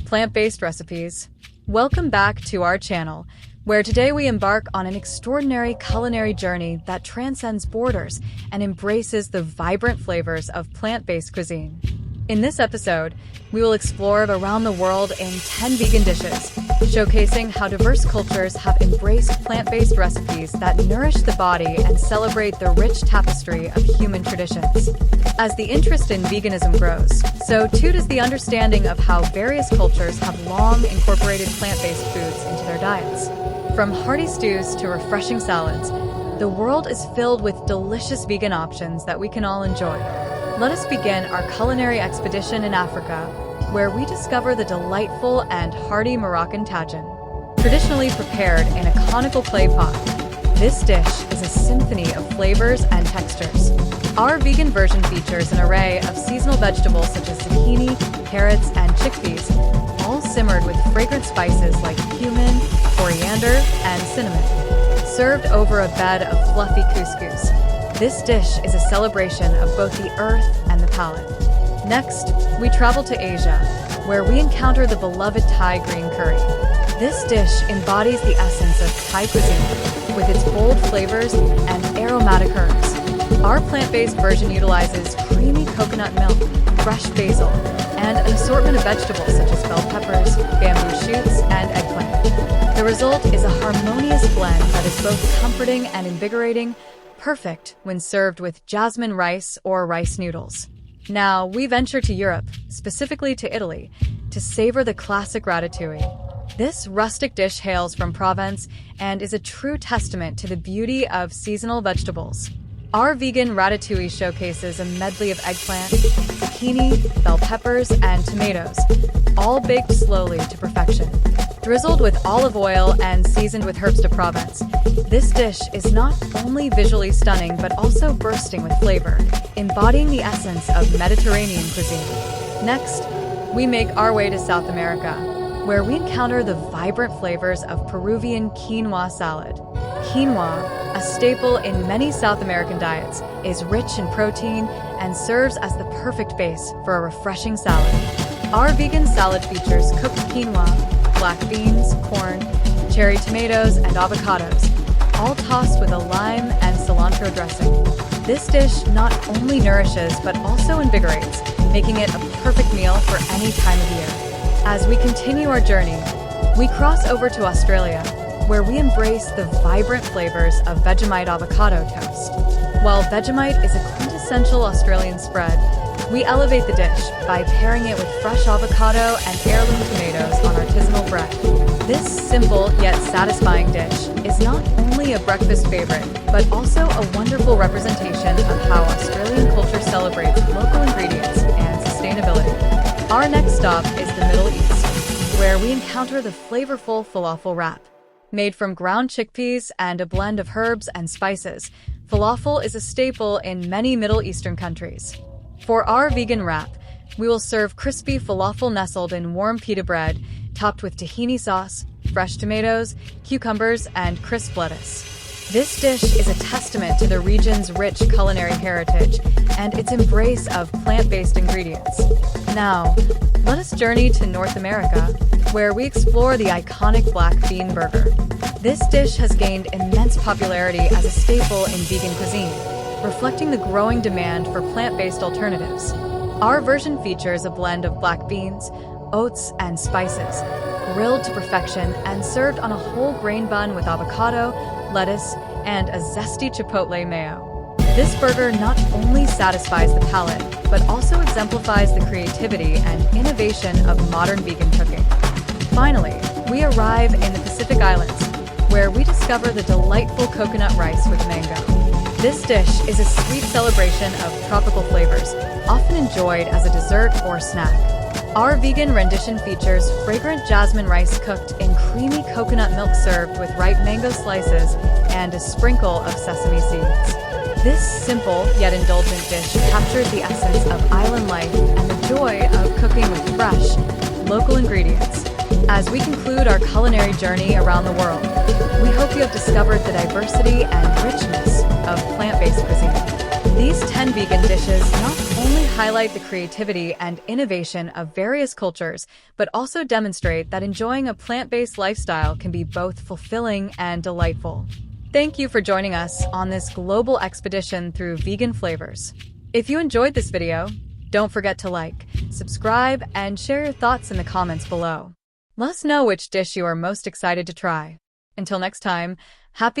plant-based recipes. Welcome back to our channel, where today we embark on an extraordinary culinary journey that transcends borders and embraces the vibrant flavors of plant-based cuisine. In this episode, we will explore around the world in 10 vegan dishes, showcasing how diverse cultures have embraced plant-based recipes that nourish the body and celebrate the rich tapestry of human traditions. As the interest in veganism grows, so too does the understanding of how various cultures have long incorporated plant-based foods into their diets. From hearty stews to refreshing salads, the world is filled with delicious vegan options that we can all enjoy. Let us begin our culinary expedition in Africa, where we discover the delightful and hearty Moroccan tagine. Traditionally prepared in a conical clay pot, this dish is a symphony of flavors and textures. Our vegan version features an array of seasonal vegetables such as zucchini, carrots, and chickpeas, all simmered with fragrant spices like cumin, coriander, and cinnamon. Served over a bed of fluffy couscous, this dish is a celebration of both the earth and the palate. Next, we travel to Asia, where we encounter the beloved Thai green curry. This dish embodies the essence of Thai cuisine, with its bold flavors and aromatic herbs. Our plant-based version utilizes creamy coconut milk, fresh basil, and an assortment of vegetables such as bell peppers, bamboo shoots, and eggplant. The result is a harmonious blend that is both comforting and invigorating, perfect when served with jasmine rice or rice noodles. Now, we venture to Europe, specifically to Italy, to savor the classic ratatouille. This rustic dish hails from Provence and is a true testament to the beauty of seasonal vegetables. Our vegan ratatouille showcases a medley of eggplant, zucchini, bell peppers, and tomatoes, all baked slowly to perfection. Drizzled with olive oil and seasoned with herbes de Provence, this dish is not only visually stunning but also bursting with flavor, embodying the essence of Mediterranean cuisine. Next, we make our way to South America, where we encounter the vibrant flavors of Peruvian quinoa salad. Quinoa, a staple in many South American diets, is rich in protein and serves as the perfect base for a refreshing salad. Our vegan salad features cooked quinoa, black beans, corn, cherry tomatoes, and avocados, all tossed with a lime and cilantro dressing. This dish not only nourishes but also invigorates, making it a perfect meal for any time of year. As we continue our journey, we cross over to Australia, where we embrace the vibrant flavors of Vegemite avocado toast. While Vegemite is a quintessential Australian spread, we elevate the dish by pairing it with fresh avocado and heirloom tomatoes on artisanal bread. This simple yet satisfying dish is not only a breakfast favorite, but also a wonderful representation of how Australian culture celebrates local ingredients and sustainability. Our next stop is the Middle East, where we encounter the flavorful falafel wrap. Made from ground chickpeas and a blend of herbs and spices, falafel is a staple in many Middle Eastern countries. For our vegan wrap, we will serve crispy falafel nestled in warm pita bread, topped with tahini sauce, fresh tomatoes, cucumbers, and crisp lettuce. This dish is a testament to the region's rich culinary heritage and its embrace of plant-based ingredients. Now, let us journey to North America, where we explore the iconic black bean burger. This dish has gained immense popularity as a staple in vegan cuisine, reflecting the growing demand for plant-based alternatives. Our version features a blend of black beans, oats, and spices, grilled to perfection and served on a whole grain bun with avocado, lettuce, and a zesty chipotle mayo. This burger not only satisfies the palate, but also exemplifies the creativity and innovation of modern vegan cooking. Finally, we arrive in the Pacific Islands, where we discover the delightful coconut rice with mango. This dish is a sweet celebration of tropical flavors, often enjoyed as a dessert or snack. Our vegan rendition features fragrant jasmine rice cooked in creamy coconut milk served with ripe mango slices and a sprinkle of sesame seeds. This simple yet indulgent dish captures the essence of island life and the joy of cooking with fresh, local ingredients. As we conclude our culinary journey around the world, we hope you have discovered the diversity and richness of plant-based cuisine. These 10 vegan dishes not only highlight the creativity and innovation of various cultures, but also demonstrate that enjoying a plant-based lifestyle can be both fulfilling and delightful. Thank you for joining us on this global expedition through vegan flavors. If you enjoyed this video, don't forget to like, subscribe, and share your thoughts in the comments below. Let us know which dish you are most excited to try. Until next time, happy